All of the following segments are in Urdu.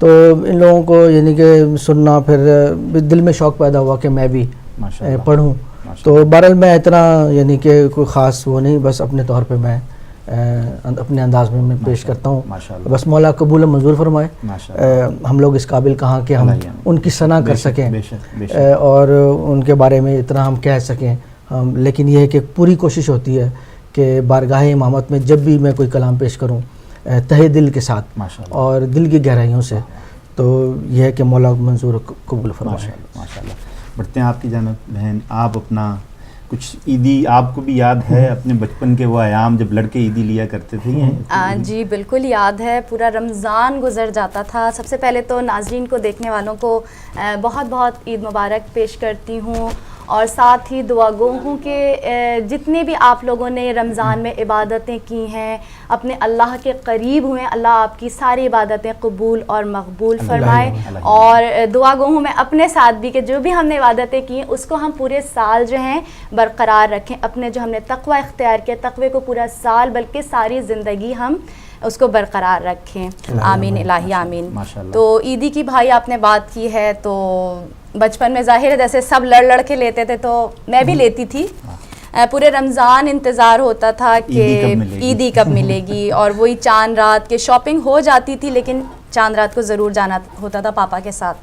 تو ان لوگوں کو یعنی کہ سننا، پھر دل میں شوق پیدا ہوا کہ میں بھی ماشاءاللہ پڑھوں. تو بہرحال میں اتنا یعنی کہ کوئی خاص وہ نہیں، بس اپنے طور پہ میں اپنے انداز میں پیش کرتا ہوں. بس مولا قبول و منظور فرمائے. ہم لوگ اس قابل کہاں کہ ہم ان کی ثنا کر سکیں اور ان کے بارے میں اتنا ہم کہہ سکیں. لیکن یہ ہے کہ پوری کوشش ہوتی ہے کہ بارگاہ امامت میں جب بھی میں کوئی کلام پیش کروں تہہ دل کے ساتھ اور دل کی گہرائیوں سے، تو یہ ہے کہ مولا منظور قبول فرمائے. ماشاءاللہ. بڑھتے ہیں آپ کی جانب بہن. آپ اپنا کچھ عیدی آپ کو بھی یاد ہے اپنے بچپن کے وہ ایام جب لڑکے عیدی لیا کرتے تھے؟ جی بالکل یاد ہے. پورا رمضان گزر جاتا تھا. سب سے پہلے تو ناظرین کو، دیکھنے والوں کو بہت بہت عید مبارک پیش کرتی ہوں، اور ساتھ ہی دعا گو ہوں کہ جتنے بھی آپ لوگوں نے رمضان میں عبادتیں کی ہیں، اپنے اللہ کے قریب ہوئے، اللہ آپ کی ساری عبادتیں قبول اور مقبول فرمائے. اور دعا گو ہوں میں اپنے ساتھ بھی کہ جو بھی ہم نے عبادتیں کی ہیں اس کو ہم پورے سال جو ہیں برقرار رکھیں. اپنے جو ہم نے تقوی اختیار کیا، تقوی کو پورا سال بلکہ ساری زندگی ہم اس کو برقرار رکھیں. آمین الہی آمین. تو عیدی کی بھائی آپ نے بات کی ہے، تو بچپن میں ظاہر ہے جیسے سب لڑ کے لیتے تھے تو میں بھی لیتی تھی. پورے رمضان انتظار ہوتا تھا کہ عیدی کب ملے گی، اور وہی چاند رات کے شاپنگ ہو جاتی تھی، لیکن چاند رات کو ضرور جانا ہوتا تھا پاپا کے ساتھ.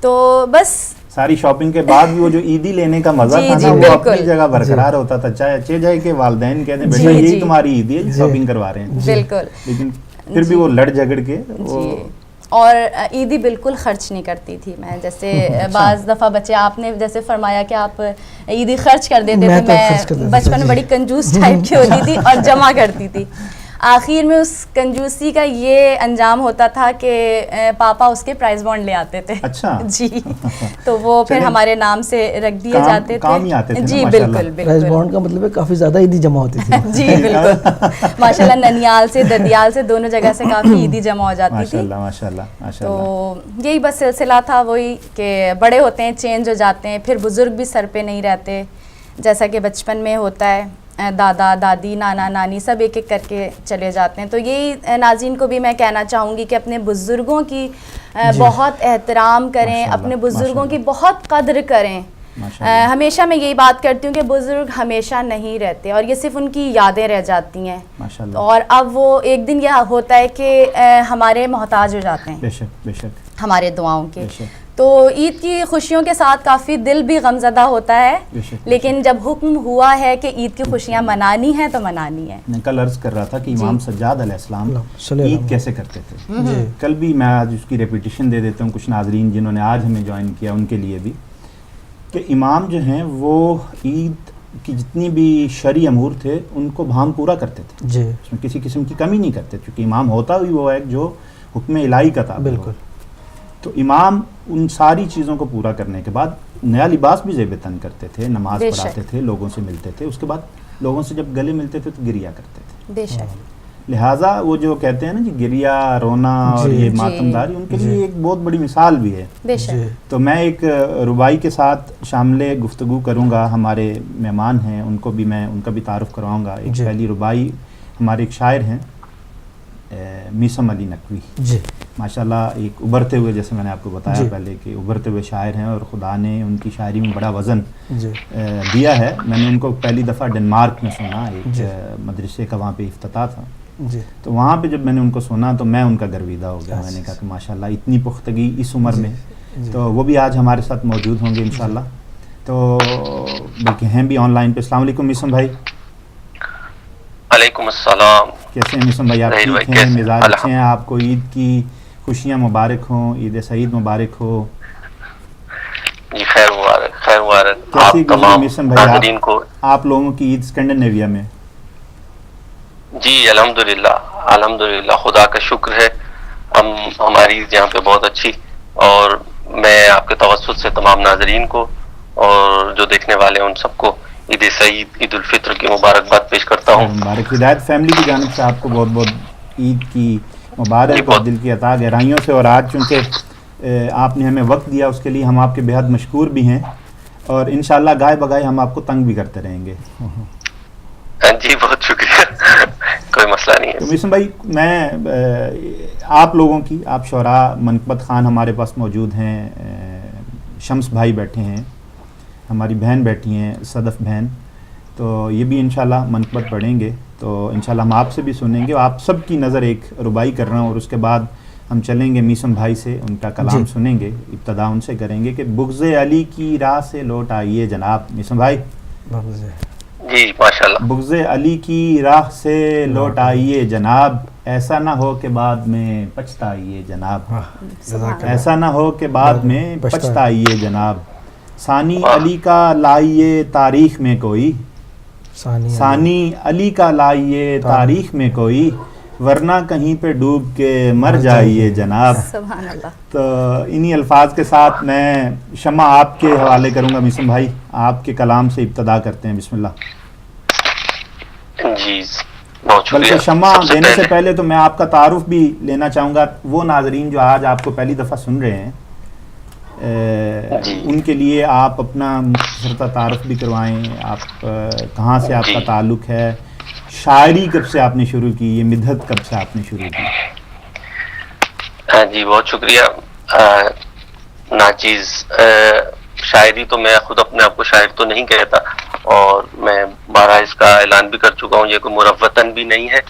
تو بس ساری شاپنگ کے بعد بھی وہ جو عیدی لینے کا مزہ تھا نا، وہ اپنی جگہ برقرار ہوتا تھا. چاہے جائے کہ والدین کہتے ہیں بیٹا یہی تمہاری عیدی ہے، شاپنگ کروا رہے ہیں. بالکل. لیکن پھر بھی وہ لڑ جھگڑ کے اور عیدی بالکل خرچ نہیں کرتی تھی میں. جیسے بعض دفعہ بچے، آپ نے جیسے فرمایا کہ آپ عیدی خرچ کر دیتے تھے، میں بچپن میں بڑی کنجوس ٹائپ کی ہوتی تھی اور جمع کرتی تھی. آخر میں اس کنجوسی کا یہ انجام ہوتا تھا کہ پاپا اس کے پرائز بانڈ لے آتے تھے. اچھا جی. تو وہ پھر ہمارے نام سے رکھ دیے جاتے تھے. جی بالکل پرائز بانڈ کا مطلب ہے کافی زیادہ عیدی جمع ہوتی تھی. جی بالکل. ماشاءاللہ ننیال سے ددیال سے دونوں جگہ سے کافی عیدی جمع ہو جاتی تھی. تو یہی بس سلسلہ تھا، وہی کہ بڑے ہوتے ہیں چینج ہو جاتے ہیں، پھر بزرگ بھی سر پہ نہیں رہتے جیسا کہ بچپن میں ہوتا ہے. دادا دادی نانا نانی سب ایک ایک کر کے چلے جاتے ہیں. تو یہی ناظرین کو بھی میں کہنا چاہوں گی کہ اپنے بزرگوں کی بہت احترام کریں، اپنے بزرگوں کی بہت قدر کریں. ہمیشہ میں یہی بات کرتی ہوں کہ بزرگ ہمیشہ نہیں رہتے اور یہ صرف ان کی یادیں رہ جاتی ہیں. اور اب وہ ایک دن یہ ہوتا ہے کہ ہمارے محتاج ہو جاتے ہیں. بے شک بے شک. ہمارے دعاؤں کے. تو عید کی خوشیوں کے ساتھ کافی دل بھی غمزدہ ہوتا ہے، لیکن جب حکم ہوا ہے کہ عید کی خوشیاں منانی ہیں تو منانی ہے. میں کل عرض کر رہا تھا کہ امام سجاد علیہ السلام عید کیسے کرتے تھے. کل بھی میں آج اس کی ریپیٹیشن دے دیتا ہوں کچھ ناظرین جنہوں نے آج ہمیں جوائن کیا ان کے لیے بھی، کہ امام جو ہیں وہ عید کی جتنی بھی شرعی امور تھے ان کو بھام پورا کرتے تھے. جی. اس میں کسی قسم کی کمی نہیں کرتے، چونکہ امام ہوتا بھی وہ ہے جو حکم الہی کا تابع. بالکل. تو امام ان ساری چیزوں کو پورا کرنے کے بعد نیا لباس بھی زیب تن کرتے تھے، نماز پڑھاتے تھے، لوگوں سے ملتے تھے. اس کے بعد لوگوں سے جب گلے ملتے تھے تو گریا کرتے تھے. بے شک. لہٰذا وہ جو کہتے ہیں نا جی گریا رونا اور یہ ماتمداری، ان کے لیے ایک بہت بڑی مثال بھی ہے. بے شک. تو میں ایک ربائی کے ساتھ شامل گفتگو کروں گا. ہمارے مہمان ہیں ان کو بھی میں ان کا بھی تعارف کرواؤں گا. ایک پہلی ربائی ہمارے ایک شاعر ہیں میثم علی نقوی. جی. ماشاءاللہ ایک ابھرتے ہوئے، جیسے میں نے آپ کو بتایا پہلے کہ ابھرتے ہوئے شاعر ہیں اور خدا نے ان کی شاعری میں بڑا وزن دیا ہے. میں نے ان کو پہلی دفعہ ڈنمارک میں سنا، ایک مدرسے کا وہاں پہ افتتاح تھا. تو وہاں پہ جب میں نے ان کو سنا تو میں ان کا گرویدہ ہو گیا. میں نے کہا کہ ماشاءاللہ اتنی پختگی اس عمر میں. تو وہ بھی آج ہمارے ساتھ موجود ہوں گے انشاءاللہ. تو بلکہ ہیں بھی آن لائن پہ. السلام علیکم میثم بھائی. وعلیکم السلام. کیسے ہیں میثم بھائی؟ آپ ٹھیک ہیں؟ مزاج اچھے ہیں؟ آپ کو عید کی خوشیاں مبارک ہوں، عید سعید مبارک ہو. جی خیر مبارک، خیر مبارک. کیسی گزری میثم بھائی آپ لوگوں کی عید اسکینڈینیویا میں؟ جی الحمدللہ الحمدللہ، خدا کا شکر ہے. ہماری عید یہاں پہ بہت اچھی، اور میں آپ کے توسط سے تمام ناظرین کو اور جو دیکھنے والے ہیں ان سب کو عید سعید، عید الفطر کی مبارکباد پیش کرتا ہوں. مبارک. ہدایت فیملی کی جانب سے آپ کو بہت بہت عید کی مبارک اور دل کی عطا گہرائیوں سے. اور آج چونکہ آپ نے ہمیں وقت دیا اس کے لیے ہم آپ کے بہت مشکور بھی ہیں، اور انشاءاللہ گائے بگائے ہم آپ کو تنگ بھی کرتے رہیں گے. جی بہت شکریہ، کوئی مسئلہ نہیں ہے. تو میثم بھائی، میں آپ لوگوں کی، آپ شعراء، منقبت خان ہمارے پاس موجود ہیں، شمس بھائی بیٹھے ہیں، ہماری بہن بیٹھی ہیں صدف بہن، تو یہ بھی انشاءاللہ منقبت پڑھیں گے. تو انشاءاللہ ہم آپ سے بھی سنیں گے. آپ سب کی نظر ایک ربائی کر رہا ہوں، اور اس کے بعد ہم چلیں گے میسم بھائی سے، ان کا کلام سنیں گے. ابتدا ان سے کریں گے کہ بغض علی کی راہ سے لوٹ آئیے جناب. میسم بھائی جی ماشاءاللہ. بغض علی کی راہ سے لوٹ آئیے جناب، ایسا نہ ہو کہ بعد میں پچھتائیے جناب، ایسا نہ ہو کہ بعد میں پچھتائیے جناب. ثانی علی کا لائیے تاریخ میں کوئی، ثانی علی کا لائیے تاریخ میں کوئی، ورنہ کہیں پہ ڈوب کے مر جائیے جناب. سبحان اللہ. تو انہی الفاظ کے ساتھ میں شمع آپ کے حوالے کروں گا. میسم بھائی آپ کے کلام سے ابتدا کرتے ہیں. بسم اللہ. جی بہت شکریہ. بلکہ شمع دینے سے پہلے تو میں آپ کا تعارف بھی لینا چاہوں گا. وہ ناظرین جو آج آپ کو پہلی دفعہ سن رہے ہیں، ان کے لیے آپ اپنا مختصر تعارف بھی کروائیں. آپ کہاں سے آپ کا تعلق ہے، شاعری کب سے آپ نے شروع کی، یہ مدحت کب سے آپ نے شروع کی؟ جی بہت شکریہ ناچیز. شاعری تو میں خود اپنے آپ کو شاعر تو نہیں کہتا، اور میں بارہا اس کا اعلان بھی کر چکا ہوں، یہ کوئی مروتاً بھی نہیں ہے.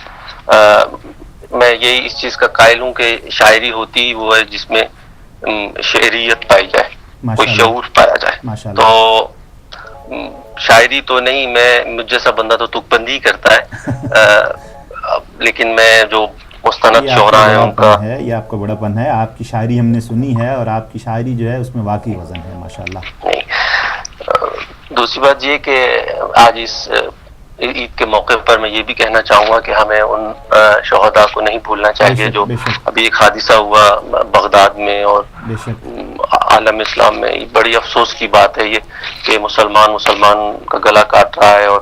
میں یہی اس چیز کا قائل ہوں کہ شاعری ہوتی وہ ہے جس میں شعریت پائی جائے، کوئی شعور پایا جائے. تو شاعری تو نہیں، مجھ جیسا بندہ تو تک بندی کرتا ہے، لیکن میں جو مستند شعراء ہیں ان کا ہے، یہ آپ کا بڑا پن ہے. آپ کی شاعری ہم نے سنی ہے، اور آپ کی شاعری جو ہے اس میں واقعی وزن ہے ماشاءاللہ. دوسری بات یہ کہ آج اس عید کے موقع پر میں یہ بھی کہنا چاہوں گا کہ ہمیں ان شہداء کو نہیں بھولنا چاہیے جو ابھی ایک حادثہ ہوا بغداد میں اور عالم اسلام میں. بڑی افسوس کی بات ہے یہ کہ مسلمان کا گلا کاٹ رہا ہے. اور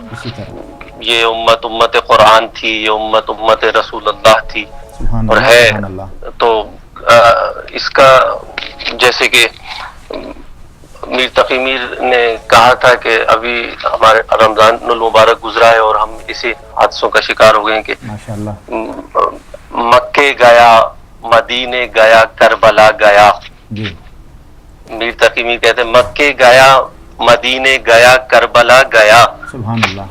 یہ امت قرآن تھی، یہ امت رسول اللہ تھی اور ہے. تو اس کا جیسے کہ میر تقی میر نے کہا تھا کہ ابھی ہمارے رمضان المبارک گزرا ہے اور ہم اسی حادثوں کا شکار ہو گئے کہ مکے گیا، مدینے گیا، کربلا گیا. میر تقی میر کہتے ہیں مکے گیا، مدینے گیا، کربلا گیا،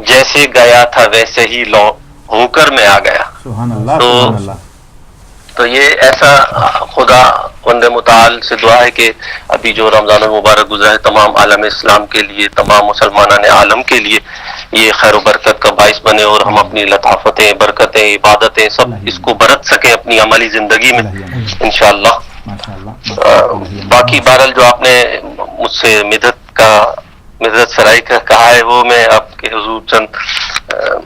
جیسے گیا تھا ویسے ہی لو ہو کر میں آ گیا. تو یہ ایسا خدا وند متعال سے دعا ہے کہ ابھی جو رمضان المبارک گزرا ہے تمام عالم اسلام کے لیے، تمام مسلمانان عالم کے لیے یہ خیر و برکت کا باعث بنے، اور ہم اپنی لطافتیں، برکتیں، عبادتیں سب اس کو برت سکیں اپنی عملی زندگی میں انشاءاللہ. باقی بہرحال جو آپ نے مجھ سے مدحت سرائی کا کہا ہے وہ میں آپ کے حضور چند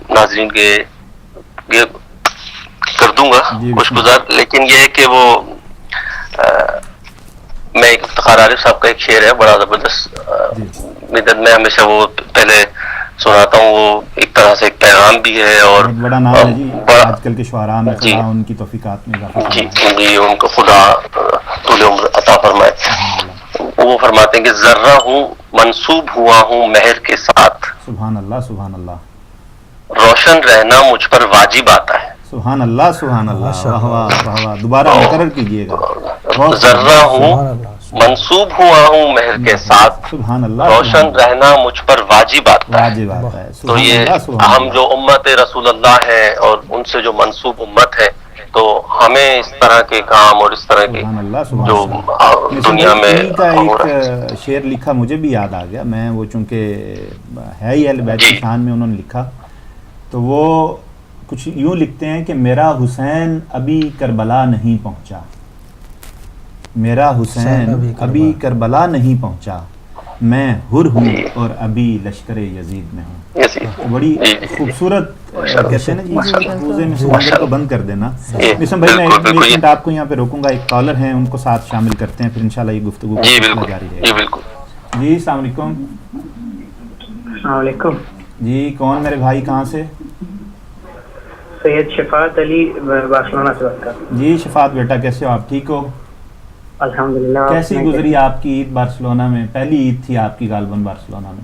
ناظرین کے کر دوں گا خوش گزار. لیکن یہ ہے کہ وہ میں ایک افتخار عارف صاحب کا ایک شعر ہے بڑا زبردست مدد میں ہمیشہ وہ پہلے سناتا ہوں. وہ ایک طرح سے ایک پیغام بھی ہے اور بڑا نام ہے جی آج کل کے شعراء میں، خدا ان کی توفیقات میں اضافہ فرمائے. جی ان کو خدا طول عمر عطا فرمائے. وہ فرماتے ہیں کہ ذرہ ہوں منسوب ہوا ہوں مہر کے ساتھ، سبحان اللہ سبحان اللہ، روشن رہنا مجھ پر واجب آتا ہے. سبحان اللہ سبحان اللہ، واہ واہ واہ، دوبارہ مقرر کیجئے گا. ذرہ ہوں منسوب ہوا ہوں مہر کے ساتھ، سبحان اللہ، روشن رہنا مجھ پر واجب آتا ہے. تو یہ ہم جو امت رسول اللہ ہے اور ان سے جو منسوب امت ہے، تو ہمیں اس طرح کے کام اور اس طرح کے جو دنیا میں کا ایک شعر لکھا مجھے بھی یاد آ گیا. میں وہ چونکہ ہے ہی اہل بیت کی شان میں انہوں نے لکھا، تو وہ کچھ یوں لکھتے ہیں کہ میرا حسین ابھی کربلا نہیں پہنچا، میرا حسین ابھی کربلا نہیں پہنچا، میں حر ہوں اور ابھی لشکر یزید میں ہوں. بڑی خوبصورت کہتے ہیں نا جی، روزے میں سمندر کو بند کر دینا. مسلم بھائی میں ایک منٹ آپ کو یہاں پہ روکوں گا، ایک کالر ہیں ان کو ساتھ شامل کرتے ہیں، پھر انشاءاللہ یہ گفتگو جاری رہے گی. جی السلام علیکم. السلام علیکم جی کون میرے بھائی، کہاں سے؟ سید شفاعت علی بارسلونا سے بات کر رہا ہوں. جی شفاعت بیٹا کیسے ہو آپ، ٹھیک ہو؟ الحمدللہ. کیسی گزری آپ کی عید بارسلونا میں؟ پہلی عید تھی آپ کی غالباً بارسلونا میں.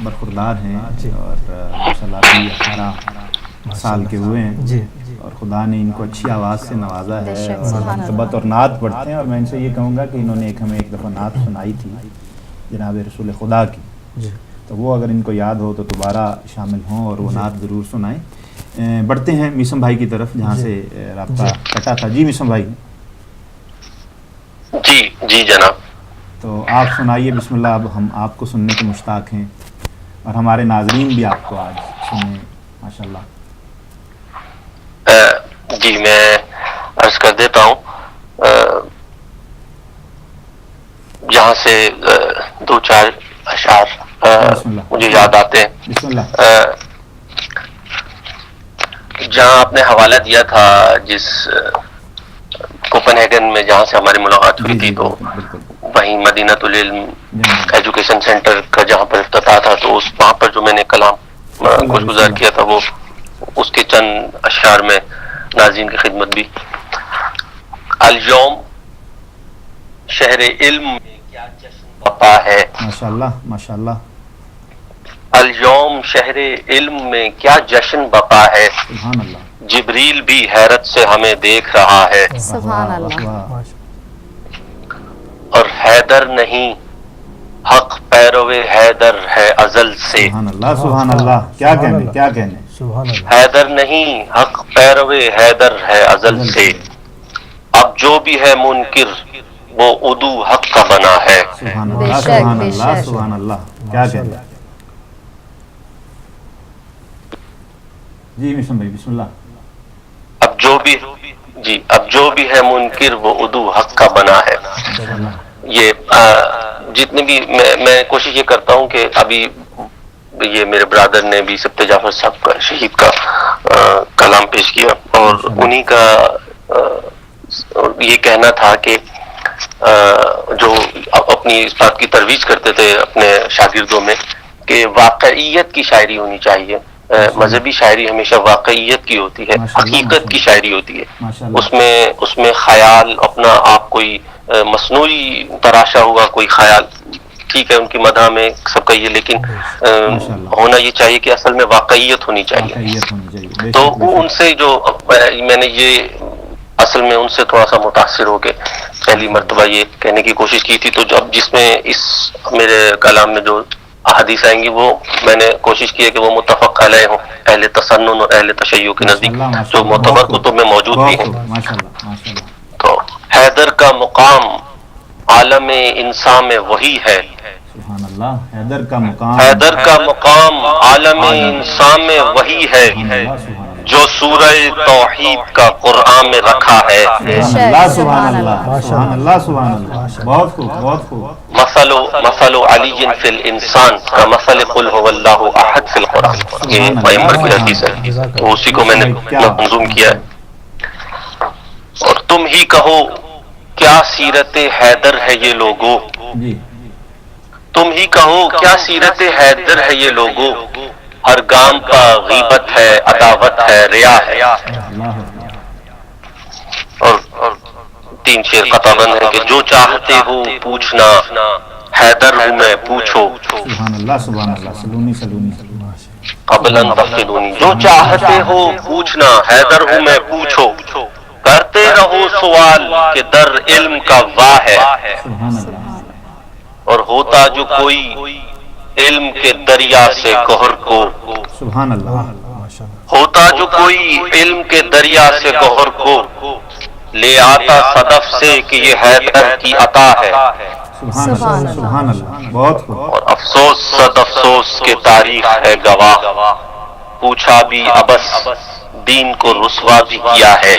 برخوردار ہیں اور ماشاءاللہ ابھی 18 سال کے ہوئے ہیں جی اور خدا نے ان کو اچھی آواز سے نوازا ہے بے شک، اور سبحان اللہ۔ مرتبت اور نعت پڑھتے ہیں. اور میں ان سے یہ کہوں گا کہ انہوں نے ہمیں ایک دفعہ نعت سنائی تھی جناب رسول خدا کی، جی تو وہ اگر ان کو یاد ہو تو دوبارہ شامل ہوں اور وہ نعت ضرور سنائیں. بڑھتے ہیں میسم بھائی کی طرف جہاں سے رابطہ کٹا تھا. جی میسم بھائی. جی جی جناب. تو آپ سنائیے بسم اللہ. اب ہم آپ کو سننے کے مشتاق ہیں اور ہمارے ناظرین بھی آپ کو آج سنیں ماشاءاللہ. جی میں عرض کر دیتا ہوں یہاں سے 2-4 اشعار بسم اللہ. مجھے یاد آتے ہیں. بسم اللہ. جہاں آپ نے حوالہ دیا تھا جس کوپن ہیگن میں جہاں سے ہماری ملاقات ہوئی تھی، تو بالکل وہیں مدینۃ العلم ایجوکیشن سینٹر کا جہاں پر افتتاح تھا، تو وہاں پر جو میں نے کلام کچھ گزار کیا تھا وہ اس کے چند اشعار میں ناظرین کی خدمت بھی. الیوم شہر علم میں کیا جشن بپا ہے، ماشاءاللہ ماشاءاللہ. الیوم شہر علم میں کیا جشن بپا ہے، سبحان اللہ. جبریل بھی حیرت سے ہمیں دیکھ رہا ہے، سبحان اللہ۔ واہ. اور حیدر نہیں حق پیرو حیدر ہے ازل سے، سبحان اللہ سبحان اللہ. کیا کہنے کیا کہنے. سبحان اللہ۔ حیدر نہیں حق پیرو حیدر ہے ازل سے، اب جو بھی ہے منکر وہ ادو حق کا بنا ہے. سبحان بے اللہ شک، سبحان بے اللہ شک۔ سبحان اللہ. کیا کہنے. جی مسلم بھائی بسم اللہ. اب جو بھی ہے منکر وہ ادو حق کا بنا ہے. یہ جتنے بھی میں کوشش یہ کرتا ہوں کہ ابھی یہ میرے برادر نے بھی سبت جعفر صاحب کا شہید کا کلام پیش کیا، اور انہی کا یہ کہنا تھا کہ جو اپنی اس بات کی ترویج کرتے تھے اپنے شاگردوں میں کہ واقعیت کی شاعری ہونی چاہیے. مذہبی شاعری ہمیشہ واقعیت کی ہوتی ہے، حقیقت کی شاعری ہوتی ہے. اس میں خیال اپنا آپ کوئی مصنوعی تراشا ہوا کوئی خیال، ٹھیک ہے ان کی مدح میں سب کا یہ، لیکن ہونا یہ چاہیے کہ اصل میں واقعیت ہونی چاہیے. تو ان سے جو میں نے یہ اصل میں ان سے تھوڑا سا متاثر ہو کے پہلی مرتبہ یہ کہنے کی کوشش کی تھی. تو جس میں اس میرے کلام میں جو احادیث آئیں گی وہ میں نے کوشش کی ہے کہ وہ متفق علیہ ہوں، اہل تسنن اور اہل تشیع کے نزدیک جو معتبر کتب میں موجود بھی ہیں. تو حیدر کا مقام عالم انسان میں وہی ہے، سبحان اللہ. حیدر کا مقام حیدر کا مقام عالم انسان میں وہی ہے، جو سورہ توحید کا قرآن میں رکھا ہے. سبحان اللہ سبحان اللہ سبحان اللہ سبحان اللہ. بہت خوب بہت خوب. مثل علی فی الانسان کا مثل قل هو اللہ احد فی القرآن. یہ پیغمبر کی حدیث ہے، تو اسی کو میں نے منظوم کیا ہے. اور تم ہی کہو کیا سیرت حیدر ہے یہ لوگوں، جی تم ہی کہو کیا سیرت حیدر ہے یہ لوگوں، ہر گام کا غیبت ہے عداوت ہے ریا ہے. اللہ. اور 3 شعر قطع بند ہے کہ جو چاہتے ہو پوچھنا حیدر ہوں میں پوچھو، سبحان اللہ سبحان اللہ. سلونی سلونی. قبل ان تفقدونی. جو چاہتے ہو پوچھنا حیدر ہوں میں پوچھو، کرتے رہو سوال کہ در علم کا واہ ہے. سبحان اللہ. اور ہوتا جو کوئی علم کے دریا سے گوہر کو، سبحان اللہ. ہوتا جو کوئی علم کے دریا سے گوہر کو، لے آتا صدف سے کہ یہ حیدر کی عطا ہے. سبحان اللہ سبحان اللہ. بہت خوب. اور افسوس صد افسوس کے تاریخ ہے گواہ، پوچھا بھی ابس دین کو رسوا بھی کیا ہے.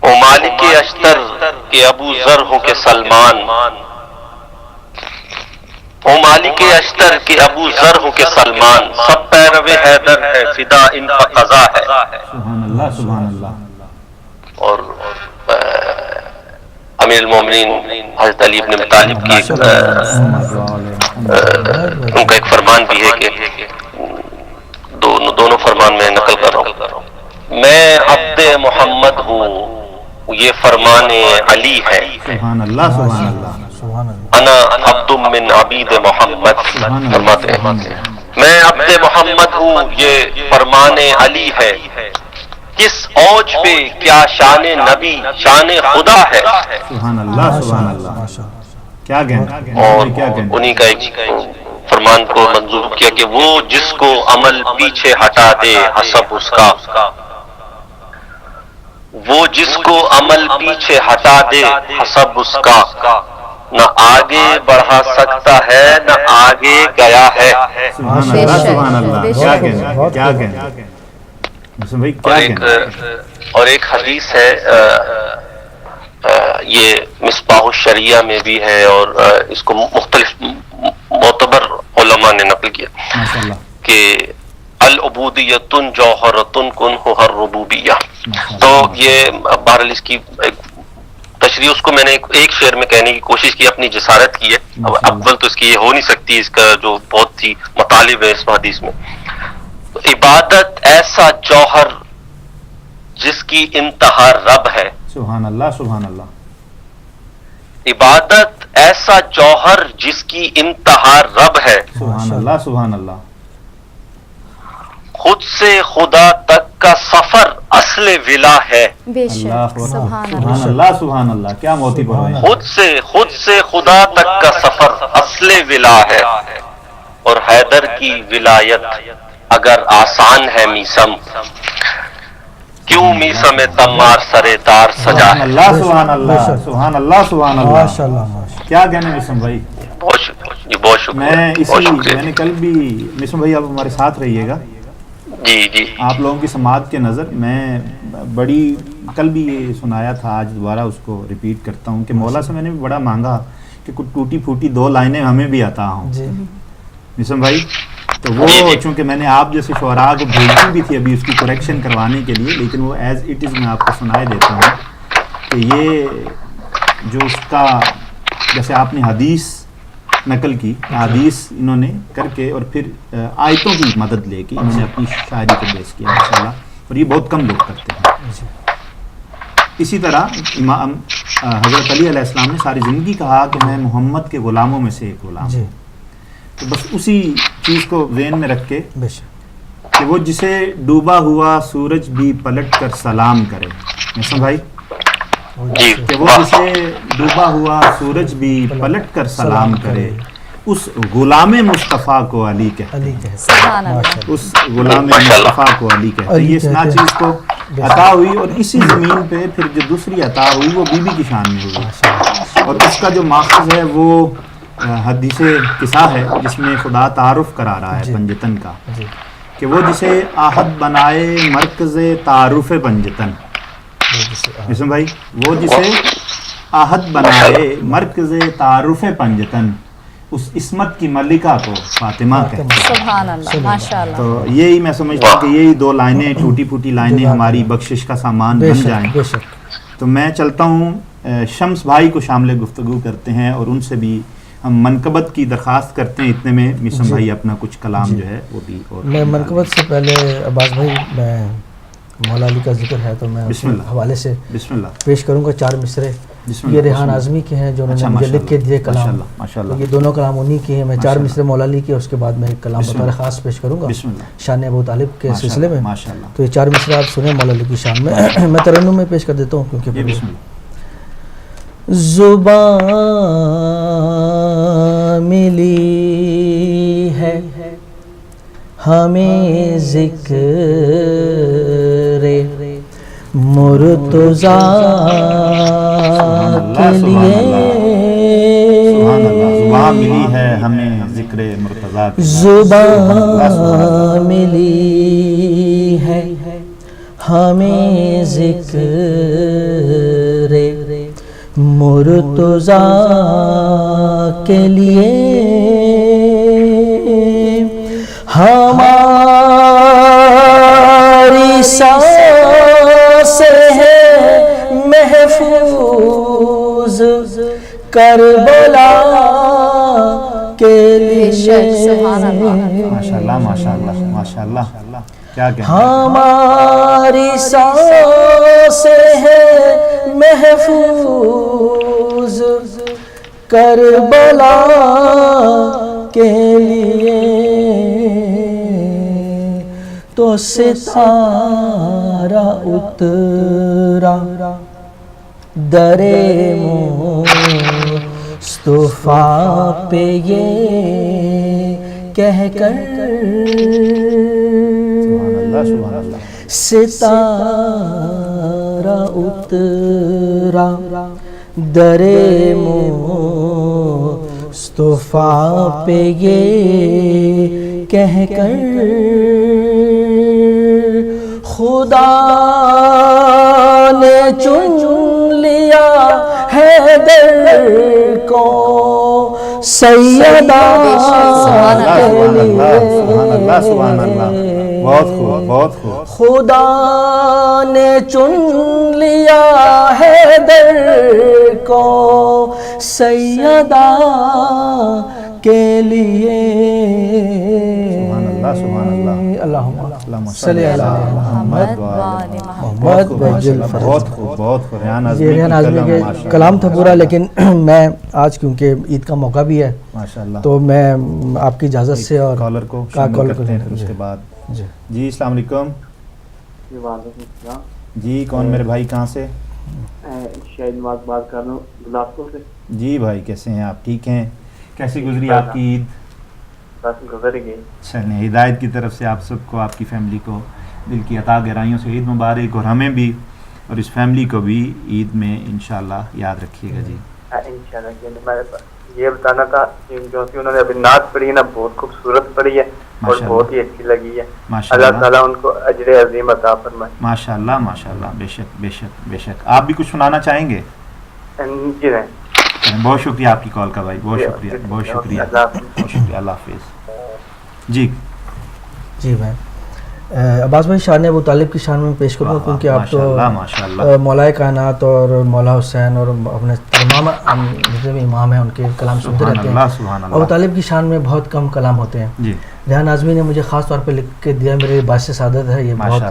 او مالک اشتر کے ابو ذر ہو کے سلمان، او مالک اشتر کے ابو ذر ہو کے سلمان، سب پیرو حیدر ہے فدا ان کا قضا ہے. سبحان اللہ سبحان اللہ. اور امیر المومنین حضرت علی ابن ابی طالب کی ان کا ایک فرمان بھی ہے کہ دونوں فرمان میں نقل کر رہا ہوں. میں عبد محمد ہوں یہ فرمان علی ہے، سبحان اللہ سبحان اللہ. سبحان اللہ انا عبد من عبید محمد فرماتے ہیں میں عبد محمد ہوں یہ فرمان علی ہے، کس اوج پہ کیا شان نبی شان خدا ہے. سبحان اللہ سبحان اللہ، ماشاء اللہ. کیا کہنا اور کیا کہنا. انہی کا ایک فرمان کو منظور کیا کہ وہ جس کو عمل پیچھے ہٹا دے حسب اس کا، وہ جس کو عمل پیچھے ہٹا دے حسب اس کا، نہ آگے بڑھا سکتا ہے نہ آگے گیا ہے. سبحان بے اللہ شک، سبحان اللہ، بے کیا شک. کہنا کیا کہنا. مسلم بھائی اور کیا کہنا. ایک حدیث ہے یہ مصباح الشریعہ میں بھی ہے اور اس کو مختلف معتبر علماء نے نقل کیا ماشاء اللہ کہ العبودیۃ جوہرۃ کنھا الربوبیہ. تو یہ بہرحال اس کی ایک تشریح اس کو میں نے ایک شعر میں کہنے کی کوشش کی، اپنی جسارت کی ہے. اول تو اس کی یہ ہو نہیں سکتی، اس کا جو بہت سی مطالب ہے اس حدیث میں. تو عبادت ایسا جوہر جس کی انتہا رب ہے، سبحان اللہ سبحان اللہ. عبادت ایسا جوہر جس کی انتہا رب ہے، سبحان اللہ سبحان اللہ. خود سے خدا تک کا سفر اصل ولا ہے. بے اللہ شک اکبر. سبحان اللہ. سبحان اللہ سبحان اللہ، کیا موتی پر ہوئے. خود سے خدا تک کا سفر اصل ولا ہے، اور حیدر کی ولایت اگر آسان ہے میسم، کیوں میسم تمار سرے تار سجا سبحان ہے. اللہ سبحان اللہ سبحان اللہ سبحان اللہ. ماشاء اللہ ماشاء کیا کہنے مسلم بھائی. بہت شکریہ جی، بہت شکریہ، میں بہت اسی شکریہ. میں نے کل بھی مسلم بھائی آپ ہمارے ساتھ رہیے گا. جی جی آپ لوگوں کی سماعت کے نظر میں بڑی کل بھی یہ سنایا تھا، آج دوبارہ اس کو ریپیٹ کرتا ہوں کہ مولا سے میں نے بھی بڑا مانگا کہ کچھ ٹوٹی پھوٹی 2 لائنیں ہمیں بھی عطا ہوں. جی مسلم بھائی تو وہ چونکہ میں نے آپ جیسے شعراء کو بھیجی بھی تھی ابھی اس کی کریکشن کروانے کے لیے، لیکن وہ ایز اٹ از میں آپ کو سنائے دیتا ہوں کہ یہ جو اس کا جیسے آپ نے حدیث نقل کی، حدیث انہوں نے کر کے اور پھر آیتوں کی مدد لے کے انہوں نے اپنی شاعری کو پیش کیا ماشاءاللہ، اور یہ بہت کم لوگ کرتے ہیں. اسی طرح امام حضرت علی علیہ السلام نے ساری زندگی کہا کہ میں محمد کے غلاموں میں سے ایک غلام جی ہوں. تو بس اسی چیز کو ذہن میں رکھ کے بے شک. کہ وہ جسے ڈوبا ہوا سورج بھی پلٹ کر سلام کرے. مسلم بھائی جی کہ وہ جسے ڈوبا ہوا سورج بھی پلٹ کر سلام کرے، اس غلام مصطفیٰ کو علی کہتے علی ہیں. کہتے سبحان اللہ. ماشاء اللہ. اس غلام مصطفیٰ کو علی کہتے ہیں. یہ اسنا چیز کو عطا ہوئی اور اسی زمین پہ پھر جو دوسری عطا ہوئی وہ بی بی کی شان میں ہوئی، اور اس کا جو ماخذ ہے وہ حدیث قصہ ہے جس میں خدا تعارف کرا رہا ہے پنجتن کا جی کہ وہ جسے آہد بنائے مرکز تعارف پنجتن. مسلم بھائی وہ جسے آہد بنائے مرکز تعارف پنجتن، اس عصمت کی ملکہ کو فاطمہ کہتے ہیں. سبحان اللہ ماشاء اللہ. تو یہی میں سمجھتا ہوں کہ یہی 2 لائنیں ٹوٹی پھوٹی لائنیں ہماری بخشش کا سامان بے بن شک جائیں. بے شک. تو میں چلتا ہوں شمس بھائی کو شامل گفتگو کرتے ہیں اور ان سے بھی ہم منقبت کی درخواست کرتے ہیں. اتنے میں مسلم بھائی اپنا کچھ کلام جو ہے وہ بھی اور میں منقبت سے پہلے عباس بھائی میں مولا علی کا ذکر ہے تو میں اس بسم اللہ. حوالے سے بسم اللہ. پیش کروں گا 4 مصرے. بسم یہ اللہ. ریحان اعظمی کے ہیں جو انہوں نے اچھا، مجھے لکھ کے دیے ماشاء کلام. اللہ، ماشاء اللہ. تو یہ دونوں کلام انہی کے ہیں. میں 4 ماشاء مصرے مولا علی کے، اس کے بعد میں ایک کلام بسم بطور اللہ. خاص پیش کروں گا بسم اللہ. شان ابو طالب کے ماشاء سلسلے اللہ، میں. ماشاء اللہ. تو یہ 4 مصرے آپ سنیں مولا علی کی شان میں. میں ترنم میں پیش کر دیتا ہوں کیونکہ یہ بسم اللہ. زبان ملی ہے ہمیں ذکر مرتضیٰ کے لیے. سبحان اللہ. زبان ملی ہے ہمیں ذکر مرتضیٰ کے. زبان ملی ہے ہمیں ذکر مرتضیٰ کے لیے. ہماری سانس ہے محفوظ کربلا کے لیے. ماشاء اللہ ماشاء اللہ ماشاء اللہ. کیا کہنا. ہماری سانس ہے محفوظ کربلا کے لیے تو ستارہ اترا درے مصطفیٰ پہ یہ کہہ کر ستارہ اترا درے مصطفیٰ پہ یہ کہہ کر خدا نے چن لیا حیدر کو سیدہ کے لیے. سبحان اللہ. بہت خوب بہت خوب. خدا نے چن لیا حیدر کو سیدہ کے لیے. سبحان اللہ. اللہم صلی علی محمد محمد بجل فرج. بہت خوب بہت خوب. ریحان اعظمی کے کلام تھا پورا، لیکن میں آج کیونکہ عید کا موقع بھی ہے ماشاءاللہ تو میں آپ کی اجازت سے اور کالر کو شامل کرتے ہیں پھر اس کے بعد. جی السلام علیکم. وعلیکم السلام. جی کون میرے بھائی کہاں سے؟ شاہد نواز بات کر رہا ہوں بلاسپور سے. جی بھائی کیسے ہیں آپ؟ ٹھیک ہیں؟ کیسی گزری آپ کی عید؟ بس گزر گئی. چلیں ہدایت کی طرف سے آپ سب کو، آپ کی فیملی کو دل کی عطا گہرائیوں سے عید مبارک، اور ہمیں بھی اور اس فیملی کو بھی عید میں انشاءاللہ یاد رکھیے گا. جی انشاءاللہ. میں یہ بتانا تھا جو کہ انہوں نے ابھی نعت پڑھی ہے نا، بہت خوبصورت پڑھی ہے اور بہت ہی اچھی لگی ہے. اللہ تعالیٰ ان کو اجر عظیم عطا فرمائے. ماشاءاللہ ماشاءاللہ. بے شک بے شک بے شک. آپ بھی کچھ سنانا چاہیں گے؟ جی نہیں. بہت شکریہ آپ کی کال کا بھائی. بہت شکریہ بہت شکریہ بہت شکریہ. اللہ حافظ. جی جی میں عباس بھائی شان ابو طالب کی شان میں پیش کروں کیونکہ آپ تو مولا کائنات اور مولا حسین اور اپنے تمام جتنے بھی امام ہیں ان کے کلام سنتے رہتے ہیں. ابو طالب کی شان میں بہت کم کلام ہوتے ہیں. ریحان اعظمی نے مجھے خاص طور پہ لکھ کے دیا، میرے باعث سعادت ہے یہ بہت،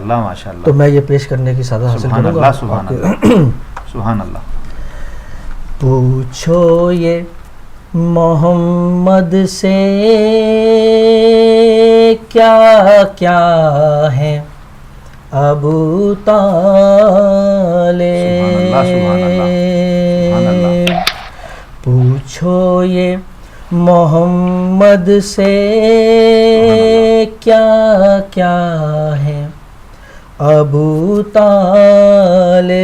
تو میں یہ پیش کرنے کی سعادت حاصل کروں گا. سبحان اللہ. پوچھو یہ محمد سے کیا کیا ہے ابو طالب، پوچھو یہ محمد سے کیا کیا ہے ابو طالب.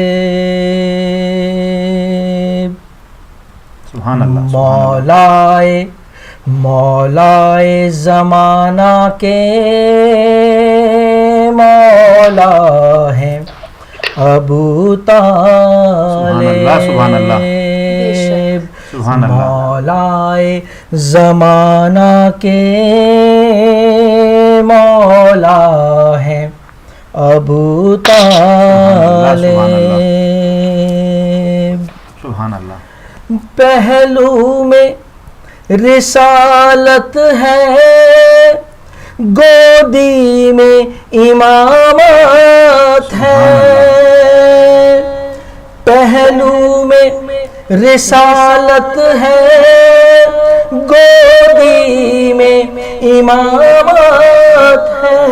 مولائے زمانہ کے مولا ہیں ابو طالب. مولائے زمانہ کے مولا ہیں ابو طالب. سبحان اللہ. پہلو میں رسالت ہے، گودی میں امامت ہے. پہلو میں رسالت ہے، گودی میں امامت ہے.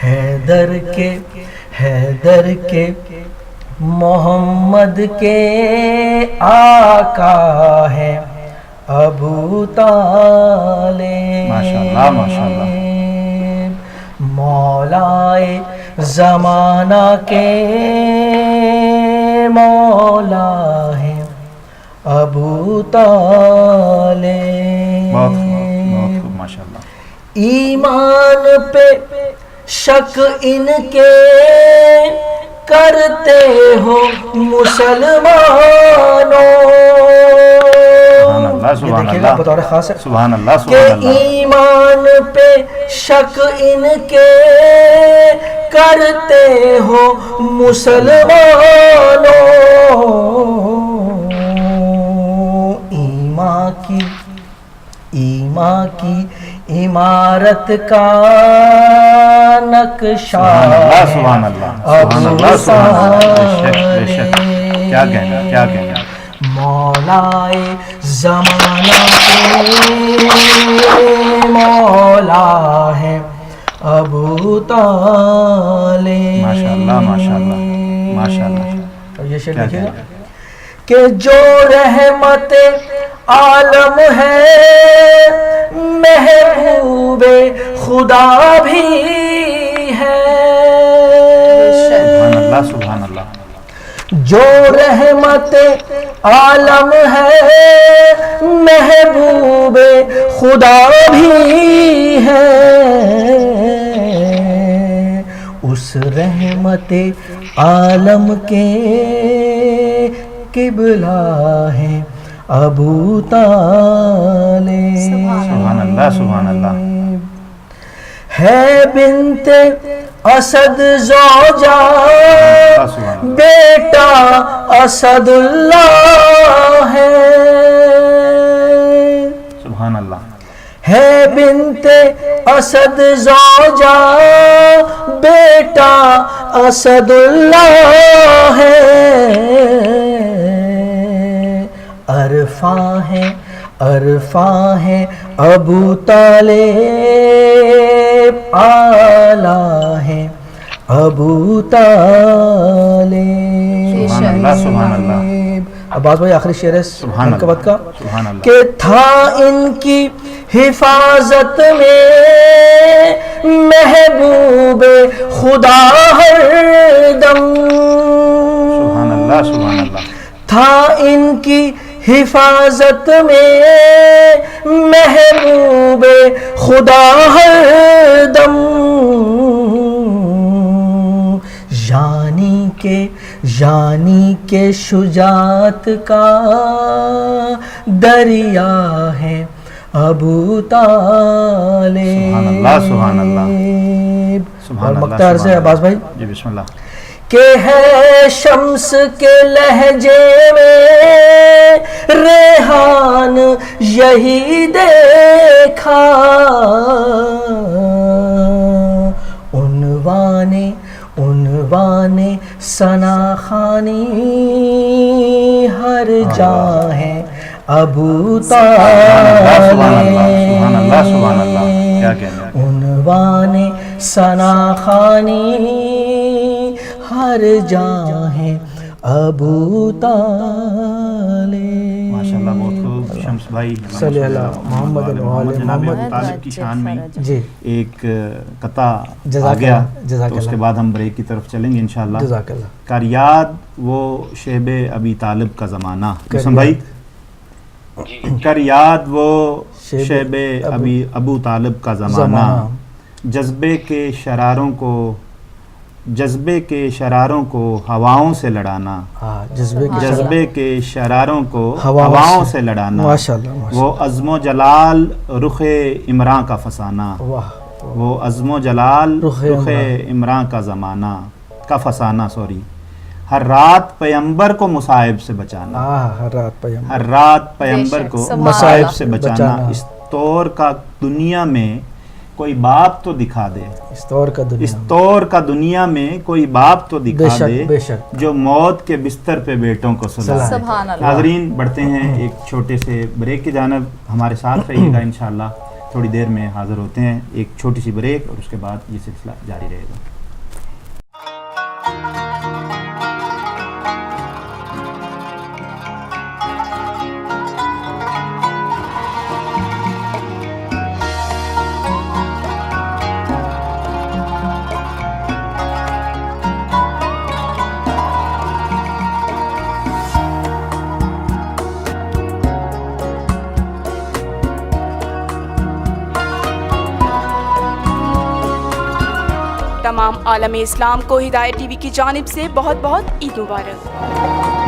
حیدر کے محمد کے آقا ہے ابو طالب. ماشاءاللہ ماشاءاللہ. مولائے زمانہ کے مولا ہے ابو طالب. بہت خوب ماشاءاللہ. ایمان پہ شک ان کے کرتے ہو مسلمانوں. دیکھیے گا بطور خاص ہے کہ ایمان پہ شک ان کے کرتے ہو مسلمانوں. ایمان کی عمارت کا نقشہ کیا کہنا، کیا کہنا. مولائے زمانہ کے مولا ہے ابو طالب. ماشاءاللہ ماشاءاللہ ماشاءاللہ. اب یہ شعر کیا دیکھیے گا کہنا. کہ جو رحمت عالم ہے محبوب خدا بھی ہے. سبحان اللہ سبحان اللہ. جو رحمت عالم ہے محبوب خدا بھی ہے. اس رحمت عالم کے قبلہ ہے ابو طالب. سبحان اللہ سبحان اللہ. ہے بنت اسد زوجہ بیٹا اسد اللہ ہے. سبحان اللہ. ہے بنت اسد زوجہ بیٹا اسد اللہ ہے. عرفاں ہے ابو طالب آلہ ہے ابو طالب. سبحان اللہ سبحان اللہ. عباس بھائی آخری شعر ہے سبحان منقبت کا سبحان اللہ. کہ تھا ان کی حفاظت میں محبوب خدا ہر دم. سبحان اللہ سبحان اللہ. تھا ان کی حفاظت میں محبوب خدا ہر دم. یعنی کے شجاعت کا دریا ہے ابو طالب. سبحان اللہ سبحان اللہ. سبحان اور اللہ مقتار سے عباس بھائی جی بسم اللہ. کہ ہے شمس کے لہجے میں ریحان یہی دیکھا. عنوان ثنا خوانی ہر جاں ہے ابو طالب. سبحان اللہ سبحان اللہ. کیا کہنا. عنوان ثنا خوانی ہر جاں ہے ابو طالب. ماشاءاللہ بہت خوب. شمس بھائی صلی اللہ محمد محمد جناب محمد. ابو طالب کی شان میں جی ایک قطع آ جزاک گیا اللہ، جزاک تو اس کے اللہ. بعد ہم بریک کی طرف چلیں گے انشاءاللہ. جزاک اللہ. کر یاد وہ شیب ابی طالب کا زمانہ. کر حسن بھائی کر یاد وہ شیب شیب ابو طالب کا زمانہ. جذبے کے شراروں کو ہواؤں سے لڑانا. جذبے کے شراروں کو ہواؤں سے لڑانا. ماشاءاللہ وہ عزم و جلال رخ عمراں کا فسانہ. واہ. وہ عزم و جلال رخ رخ عمراں کا زمانہ کا فسانہ. ہر رات پیمبر کو مصائب سے بچانا. ہر رات پیمبر کو مصائب سے بچانا. اس طور کا دنیا میں کوئی باپ تو دکھا دے. اس طور کا دنیا میں کوئی باپ تو دکھا دے جو موت کے بستر پہ بیٹوں کو سلا. سبحان اللہ. ناظرین بڑھتے ہیں ایک چھوٹے سے بریک کی جانب. ہمارے ساتھ رہیے گا انشاءاللہ. تھوڑی دیر میں حاضر ہوتے ہیں. ایک چھوٹی سی بریک اور اس کے بعد یہ سلسلہ جاری رہے گا. تمام عالم اسلام کو ہدایت ٹی وی کی جانب سے بہت بہت عید مبارک.